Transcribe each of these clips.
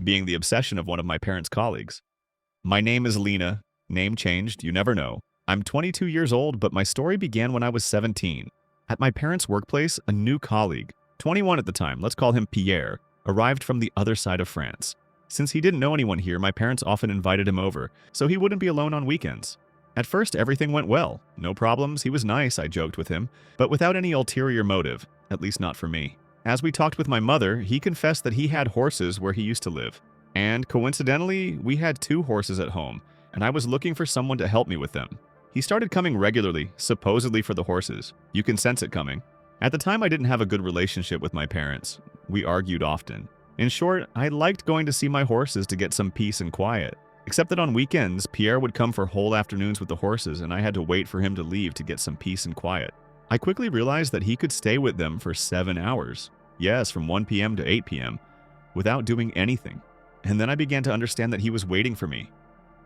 being the obsession of one of my parents' colleagues. My name is Lena. Name changed, you never know. I'm 22 years old, but my story began when I was 17. At my parents' workplace, a new colleague, 21 at the time, let's call him Pierre, arrived from the other side of France. Since he didn't know anyone here, my parents often invited him over, so he wouldn't be alone on weekends. At first, everything went well. No problems, he was nice, I joked with him, but without any ulterior motive, at least not for me. As we talked with my mother, he confessed that he had horses where he used to live. And coincidentally, we had 2 horses at home, and I was looking for someone to help me with them. He started coming regularly, supposedly for the horses. You can sense it coming. At the time, I didn't have a good relationship with my parents. We argued often. In short, I liked going to see my horses to get some peace and quiet. Except that on weekends, Pierre would come for whole afternoons with the horses, and I had to wait for him to leave to get some peace and quiet. I quickly realized that he could stay with them for 7 hours. Yes, from 1 p.m. to 8 p.m. without doing anything. And then I began to understand that he was waiting for me.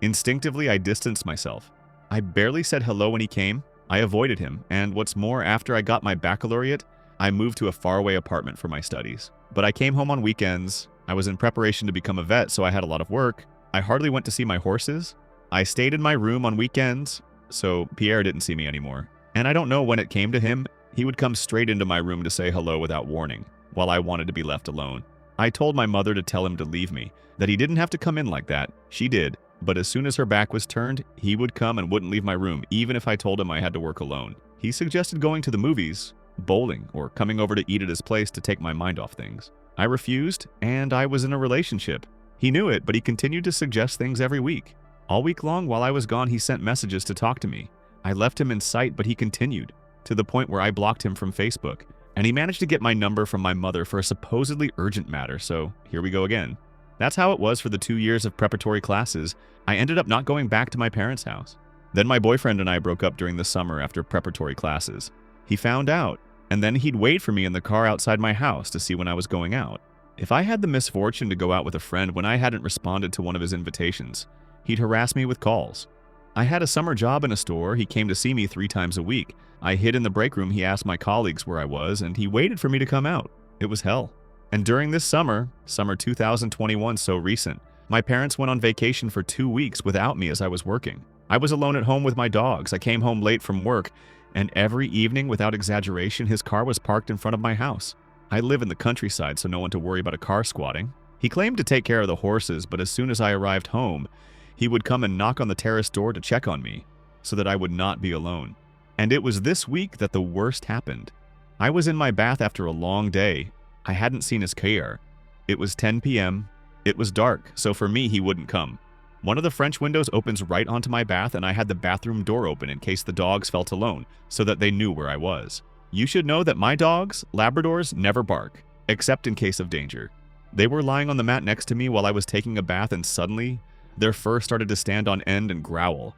Instinctively, I distanced myself. I barely said hello when he came. I avoided him, and what's more, after I got my baccalaureate, I moved to a faraway apartment for my studies. But I came home on weekends. I was in preparation to become a vet, so I had a lot of work. I hardly went to see my horses. I stayed in my room on weekends, so Pierre didn't see me anymore. And I don't know when it came to him, he would come straight into my room to say hello without warning, while I wanted to be left alone. I told my mother to tell him to leave me, that he didn't have to come in like that. She did, but as soon as her back was turned, he would come and wouldn't leave my room, even if I told him I had to work alone. He suggested going to the movies, bowling, or coming over to eat at his place to take my mind off things. I refused, and I was in a relationship. He knew it, but he continued to suggest things every week. All week long, while I was gone, he sent messages to talk to me. I left him in sight, but he continued, to the point where I blocked him from Facebook. And he managed to get my number from my mother for a supposedly urgent matter, so here we go again. That's how it was for the 2 years of preparatory classes. I ended up not going back to my parents' house. Then my boyfriend and I broke up during the summer after preparatory classes. He found out, and then he'd wait for me in the car outside my house to see when I was going out. If I had the misfortune to go out with a friend when I hadn't responded to one of his invitations, he'd harass me with calls. I had a summer job in a store. He came to see me 3 times a week. I hid in the break room. He asked my colleagues where I was, and he waited for me to come out. It was hell. And during this summer 2021, so recent, my parents went on vacation for 2 weeks without me as I was working. I was alone at home with my dogs. I came home late from work, and every evening, without exaggeration, his car was parked in front of my house. I live in the countryside, so no one to worry about a car squatting. He claimed to take care of the horses, but as soon as I arrived home, he would come and knock on the terrace door to check on me, so that I would not be alone. And it was this week that the worst happened. I was in my bath after a long day. I hadn't seen his car. It was 10 p.m. It was dark, so for me, he wouldn't come. One of the French windows opens right onto my bath, and I had the bathroom door open in case the dogs felt alone, so that they knew where I was. You should know that my dogs, Labradors, never bark, except in case of danger. They were lying on the mat next to me while I was taking a bath, and suddenly, their fur started to stand on end and growl,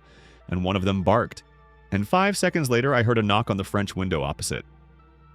and one of them barked. And 5 seconds later, I heard a knock on the French window opposite.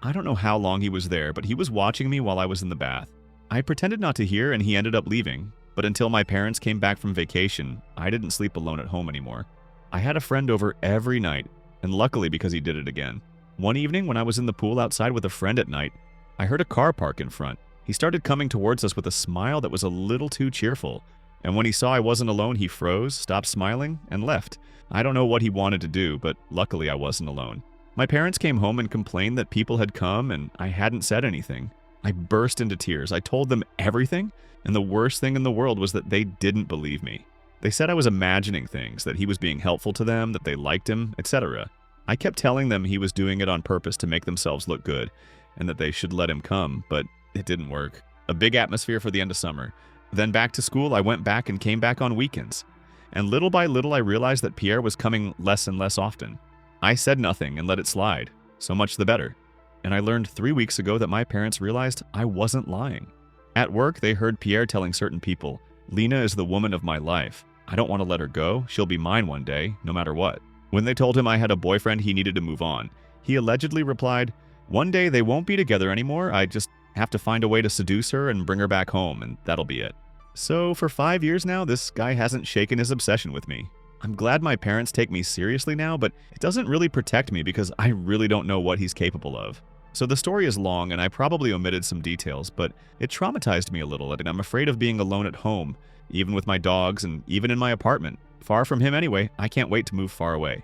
I don't know how long he was there, but he was watching me while I was in the bath. I pretended not to hear, and he ended up leaving. But until my parents came back from vacation, I didn't sleep alone at home anymore. I had a friend over every night, and luckily because he did it again. One evening when I was in the pool outside with a friend at night, I heard a car park in front. He started coming towards us with a smile that was a little too cheerful. And when he saw I wasn't alone, he froze, stopped smiling, and left. I don't know what he wanted to do, but luckily I wasn't alone. My parents came home and complained that people had come and I hadn't said anything. I burst into tears. I told them everything, and the worst thing in the world was that they didn't believe me. They said I was imagining things, that he was being helpful to them, that they liked him, etc. I kept telling them he was doing it on purpose to make themselves look good, and that they should let him come, but it didn't work. A big atmosphere for the end of summer. Then back to school, I went back and came back on weekends. And little by little, I realized that Pierre was coming less and less often. I said nothing and let it slide. So much the better. And I learned 3 weeks ago that my parents realized I wasn't lying. At work, they heard Pierre telling certain people, "Lena is the woman of my life. I don't want to let her go. She'll be mine one day, no matter what." When they told him I had a boyfriend, he needed to move on. He allegedly replied, "One day they won't be together anymore. I just have to find a way to seduce her and bring her back home, and that'll be it." So for 5 years now, this guy hasn't shaken his obsession with me. I'm glad my parents take me seriously now, but it doesn't really protect me because I really don't know what he's capable of. So the story is long and I probably omitted some details, but it traumatized me a little and I'm afraid of being alone at home, even with my dogs and even in my apartment. Far from him anyway, I can't wait to move far away.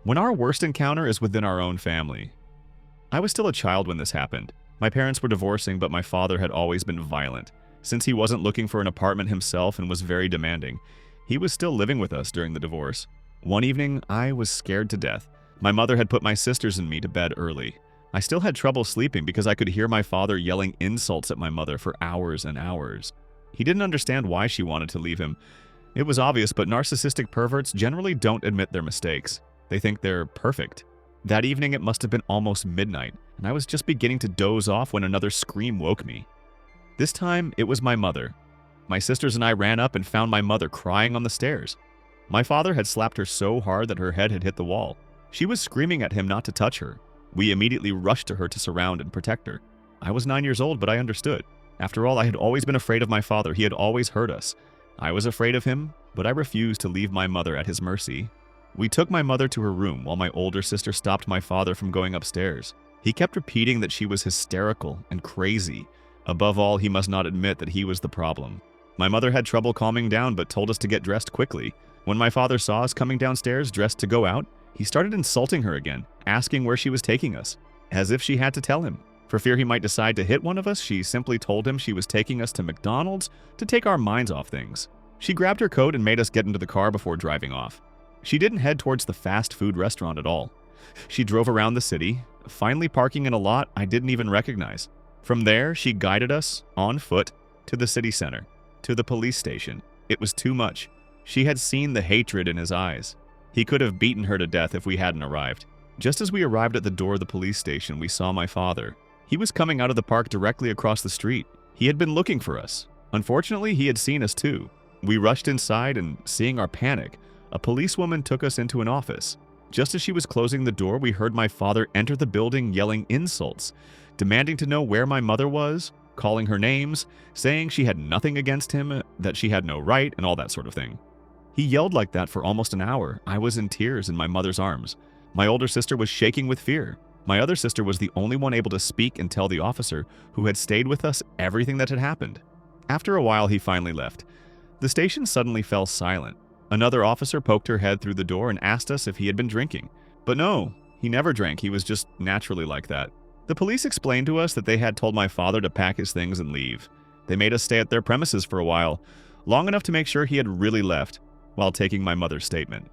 When our worst encounter is within our own family. I was still a child when this happened. My parents were divorcing, but my father had always been violent. Since he wasn't looking for an apartment himself and was very demanding, he was still living with us during the divorce. One evening, I was scared to death. My mother had put my sisters and me to bed early. I still had trouble sleeping because I could hear my father yelling insults at my mother for hours and hours. He didn't understand why she wanted to leave him. It was obvious, but narcissistic perverts generally don't admit their mistakes. They think they're perfect. That evening, it must have been almost midnight, and I was just beginning to doze off when another scream woke me. This time, it was my mother. My sisters and I ran up and found my mother crying on the stairs. My father had slapped her so hard that her head had hit the wall. She was screaming at him not to touch her. We immediately rushed to her to surround and protect her. I was 9 years old, but I understood. After all, I had always been afraid of my father. He had always hurt us. I was afraid of him, but I refused to leave my mother at his mercy. We took my mother to her room while my older sister stopped my father from going upstairs. He kept repeating that she was hysterical and crazy. Above all, he must not admit that he was the problem. My mother had trouble calming down but told us to get dressed quickly. When my father saw us coming downstairs dressed to go out, he started insulting her again, asking where she was taking us, as if she had to tell him. For fear he might decide to hit one of us, she simply told him she was taking us to McDonald's to take our minds off things. She grabbed her coat and made us get into the car before driving off. She didn't head towards the fast food restaurant at all. She drove around the city, finally parking in a lot I didn't even recognize. From there, she guided us, on foot, to the city center, to the police station. It was too much. She had seen the hatred in his eyes. He could have beaten her to death if we hadn't arrived. Just as we arrived at the door of the police station, we saw my father. He was coming out of the park directly across the street. He had been looking for us. Unfortunately, he had seen us too. We rushed inside and, seeing our panic, a policewoman took us into an office. Just as she was closing the door, we heard my father enter the building yelling insults, demanding to know where my mother was, calling her names, saying she had nothing against him, that she had no right, and all that sort of thing. He yelled like that for almost an hour. I was in tears in my mother's arms. My older sister was shaking with fear. My other sister was the only one able to speak and tell the officer, who had stayed with us, everything that had happened. After a while, he finally left. The station suddenly fell silent. Another officer poked her head through the door and asked us if he had been drinking. But no, he never drank. He was just naturally like that. The police explained to us that they had told my father to pack his things and leave. They made us stay at their premises for a while, long enough to make sure he had really left, while taking my mother's statement.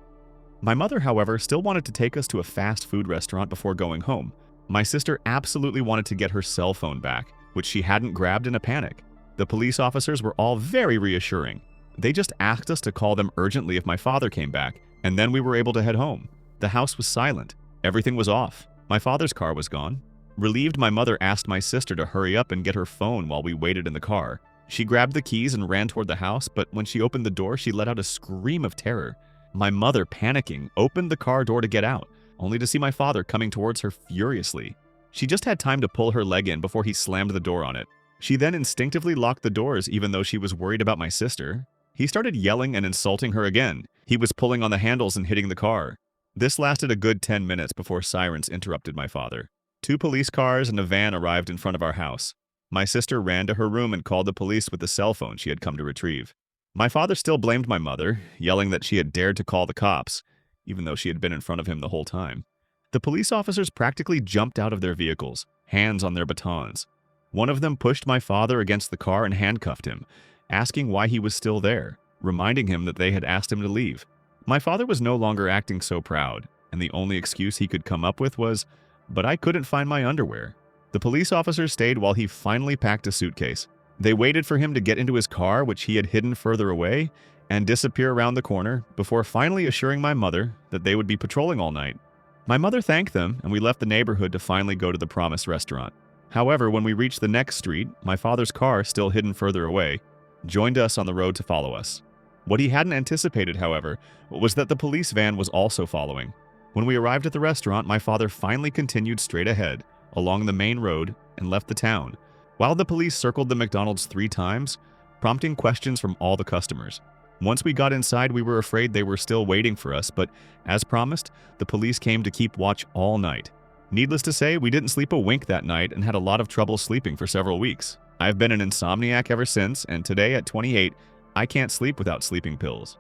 My mother, however, still wanted to take us to a fast food restaurant before going home. My sister absolutely wanted to get her cell phone back, which she hadn't grabbed in a panic. The police officers were all very reassuring. They just asked us to call them urgently if my father came back, and then we were able to head home. The house was silent. Everything was off. My father's car was gone. Relieved, my mother asked my sister to hurry up and get her phone while we waited in the car. She grabbed the keys and ran toward the house, but when she opened the door, she let out a scream of terror. My mother, panicking, opened the car door to get out, only to see my father coming towards her furiously. She just had time to pull her leg in before he slammed the door on it. She then instinctively locked the doors even though she was worried about my sister. He started yelling and insulting her again. He was pulling on the handles and hitting the car. This lasted a good 10 minutes before sirens interrupted my father. 2 police cars and a van arrived in front of our house. My sister ran to her room and called the police with the cell phone she had come to retrieve. My father still blamed my mother, yelling that she had dared to call the cops, even though she had been in front of him the whole time. The police officers practically jumped out of their vehicles, hands on their batons. One of them pushed my father against the car and handcuffed him, asking why he was still there, reminding him that they had asked him to leave. My father was no longer acting so proud, and the only excuse he could come up with was, "But I couldn't find my underwear." The police officer stayed while he finally packed a suitcase. They waited for him to get into his car, which he had hidden further away, and disappear around the corner, before finally assuring my mother that they would be patrolling all night. My mother thanked them, and we left the neighborhood to finally go to the promised restaurant. However, when we reached the next street, my father's car, still hidden further away, joined us on the road to follow us. What he hadn't anticipated, however, was that the police van was also following. When we arrived at the restaurant, my father finally continued straight ahead, along the main road, and left the town, while the police circled the McDonald's 3 times, prompting questions from all the customers. Once we got inside, we were afraid they were still waiting for us, but as promised, the police came to keep watch all night. Needless to say, we didn't sleep a wink that night and had a lot of trouble sleeping for several weeks. I've been an insomniac ever since, and today at 28, I can't sleep without sleeping pills.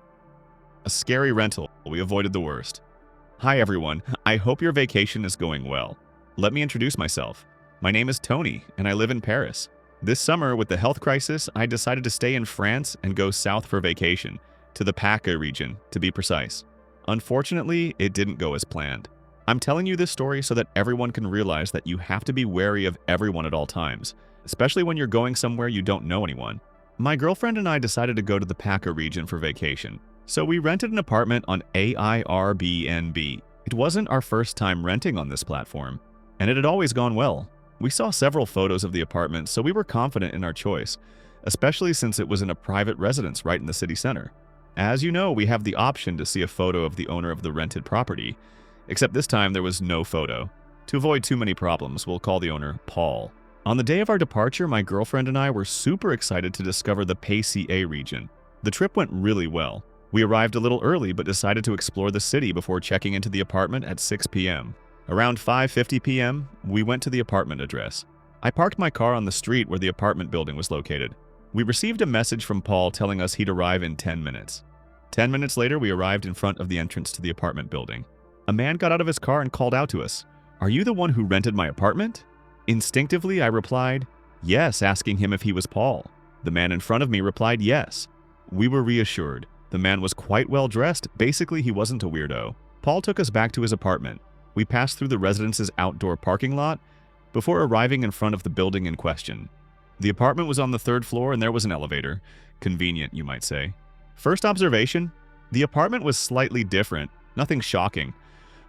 A scary rental. We avoided the worst. Hi everyone, I hope your vacation is going well. Let me introduce myself. My name is Tony, and I live in Paris. This summer, with the health crisis, I decided to stay in France and go south for vacation, to the PACA region, to be precise. Unfortunately, it didn't go as planned. I'm telling you this story so that everyone can realize that you have to be wary of everyone at all times, especially when you're going somewhere you don't know anyone. My girlfriend and I decided to go to the PACA region for vacation, so we rented an apartment on Airbnb. It wasn't our first time renting on this platform, and it had always gone well. We saw several photos of the apartment, so we were confident in our choice, especially since it was in a private residence right in the city center. As you know, we have the option to see a photo of the owner of the rented property, except this time there was no photo. To avoid too many problems, we'll call the owner Paul. On the day of our departure, my girlfriend and I were super excited to discover the PACA region. The trip went really well. We arrived a little early but decided to explore the city before checking into the apartment at 6 p.m. Around 5:50 p.m., we went to the apartment address. I parked my car on the street where the apartment building was located. We received a message from Paul telling us he'd arrive in 10 minutes. 10 minutes later, we arrived in front of the entrance to the apartment building. A man got out of his car and called out to us, "Are you the one who rented my apartment?" Instinctively, I replied, "Yes," asking him if he was Paul. The man in front of me replied, "Yes." We were reassured. The man was quite well dressed. Basically, he wasn't a weirdo. Paul took us back to his apartment. We passed through the residence's outdoor parking lot before arriving in front of the building in question. The apartment was on the 3rd floor and there was an elevator. Convenient, you might say. First observation, the apartment was slightly different, nothing shocking,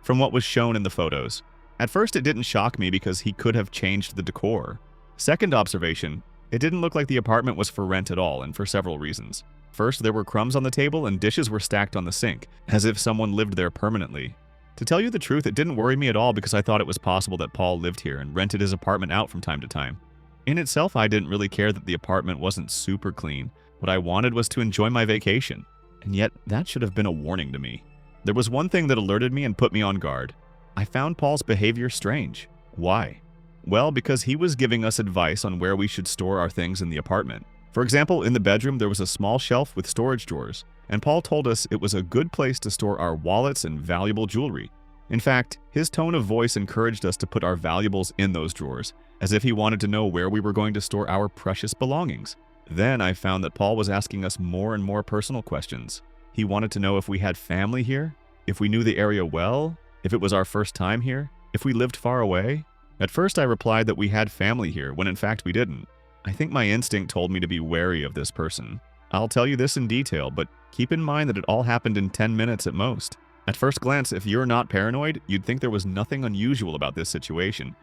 from what was shown in the photos. At first, it didn't shock me because he could have changed the decor. Second observation, it didn't look like the apartment was for rent at all, and for several reasons. First, there were crumbs on the table and dishes were stacked on the sink, as if someone lived there permanently. To tell you the truth, it didn't worry me at all because I thought it was possible that Paul lived here and rented his apartment out from time to time. In itself, I didn't really care that the apartment wasn't super clean. What I wanted was to enjoy my vacation, and yet that should have been a warning to me. There was one thing that alerted me and put me on guard. I found Paul's behavior strange. Why? Well, because he was giving us advice on where we should store our things in the apartment. For example, in the bedroom there was a small shelf with storage drawers, and Paul told us it was a good place to store our wallets and valuable jewelry. In fact, his tone of voice encouraged us to put our valuables in those drawers, as if he wanted to know where we were going to store our precious belongings. Then I found that Paul was asking us more and more personal questions. He wanted to know if we had family here, if we knew the area well, if it was our first time here, if we lived far away. At first I replied that we had family here, when in fact we didn't. I think my instinct told me to be wary of this person. I'll tell you this in detail, but keep in mind that it all happened in 10 minutes at most. At first glance, if you're not paranoid, you'd think there was nothing unusual about this situation.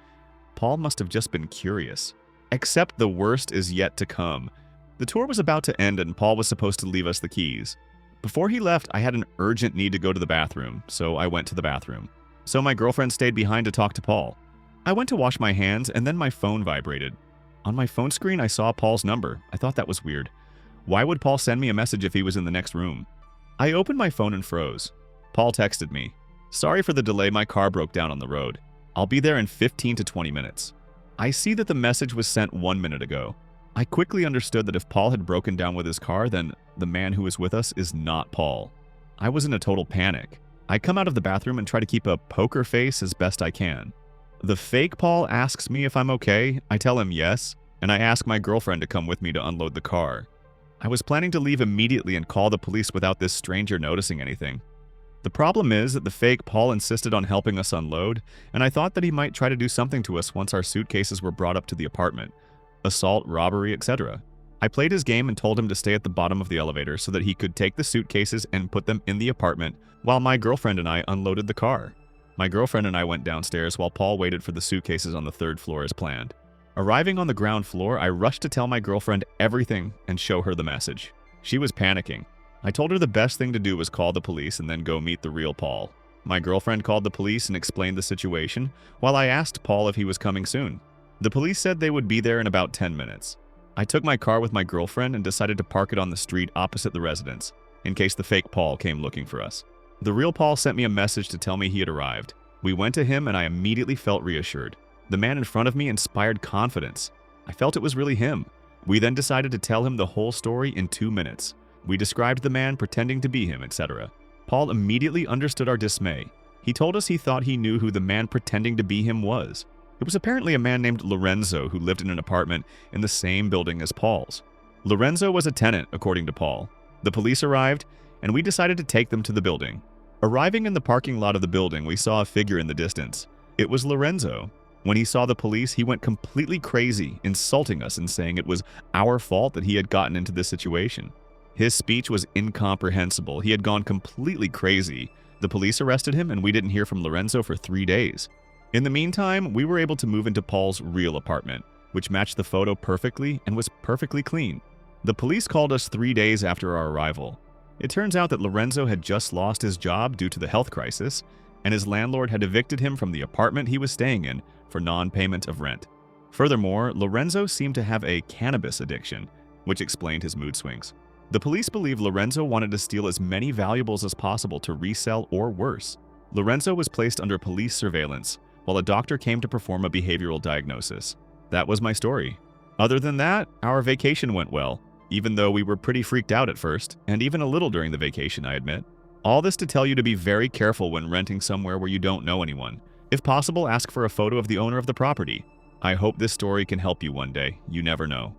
Paul must have just been curious. Except the worst is yet to come. The tour was about to end and Paul was supposed to leave us the keys. Before he left, I had an urgent need to go to the bathroom, so I went to the bathroom. So my girlfriend stayed behind to talk to Paul. I went to wash my hands and then my phone vibrated. On my phone screen, I saw Paul's number. I thought that was weird. Why would Paul send me a message if he was in the next room? I opened my phone and froze. Paul texted me, "Sorry for the delay, my car broke down on the road. I'll be there in 15 to 20 minutes. I see that the message was sent 1 minute ago. I quickly understood that if Paul had broken down with his car, then the man who was with us is not Paul. I was in a total panic. I come out of the bathroom and try to keep a poker face as best I can. The fake Paul asks me if I'm okay, I tell him yes, and I ask my girlfriend to come with me to unload the car. I was planning to leave immediately and call the police without this stranger noticing anything. The problem is that the fake Paul insisted on helping us unload, and I thought that he might try to do something to us once our suitcases were brought up to the apartment. Assault, robbery, etc. I played his game and told him to stay at the bottom of the elevator so that he could take the suitcases and put them in the apartment while my girlfriend and I unloaded the car. My girlfriend and I went downstairs while Paul waited for the suitcases on the 3rd floor as planned. Arriving on the ground floor, I rushed to tell my girlfriend everything and show her the message. She was panicking. I told her the best thing to do was call the police and then go meet the real Paul. My girlfriend called the police and explained the situation, while I asked Paul if he was coming soon. The police said they would be there in about 10 minutes. I took my car with my girlfriend and decided to park it on the street opposite the residence, in case the fake Paul came looking for us. The real Paul sent me a message to tell me he had arrived. We went to him and I immediately felt reassured. The man in front of me inspired confidence. I felt it was really him. We then decided to tell him the whole story in 2 minutes. We described the man pretending to be him, etc. Paul immediately understood our dismay. He told us he thought he knew who the man pretending to be him was. It was apparently a man named Lorenzo who lived in an apartment in the same building as Paul's. Lorenzo was a tenant, according to Paul. The police arrived, and we decided to take them to the building. Arriving in the parking lot of the building, we saw a figure in the distance. It was Lorenzo. When he saw the police, he went completely crazy, insulting us and saying it was our fault that he had gotten into this situation. His speech was incomprehensible. He had gone completely crazy. The police arrested him, and we didn't hear from Lorenzo for 3 days. In the meantime, we were able to move into Paul's real apartment, which matched the photo perfectly and was perfectly clean. The police called us 3 days after our arrival. It turns out that Lorenzo had just lost his job due to the health crisis, and his landlord had evicted him from the apartment he was staying in for non-payment of rent. Furthermore, Lorenzo seemed to have a cannabis addiction, which explained his mood swings. The police believe Lorenzo wanted to steal as many valuables as possible to resell or worse. Lorenzo was placed under police surveillance, while a doctor came to perform a behavioral diagnosis. That was my story. Other than that, our vacation went well, even though we were pretty freaked out at first, and even a little during the vacation, I admit. All this to tell you to be very careful when renting somewhere where you don't know anyone. If possible, ask for a photo of the owner of the property. I hope this story can help you one day. You never know.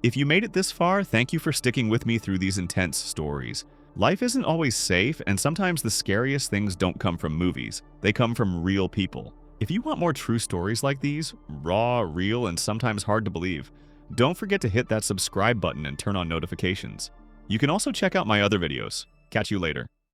If you made it this far, thank you for sticking with me through these intense stories. Life isn't always safe, and sometimes the scariest things don't come from movies. They come from real people. If you want more true stories like these, raw, real, and sometimes hard to believe, don't forget to hit that subscribe button and turn on notifications. You can also check out my other videos. Catch you later.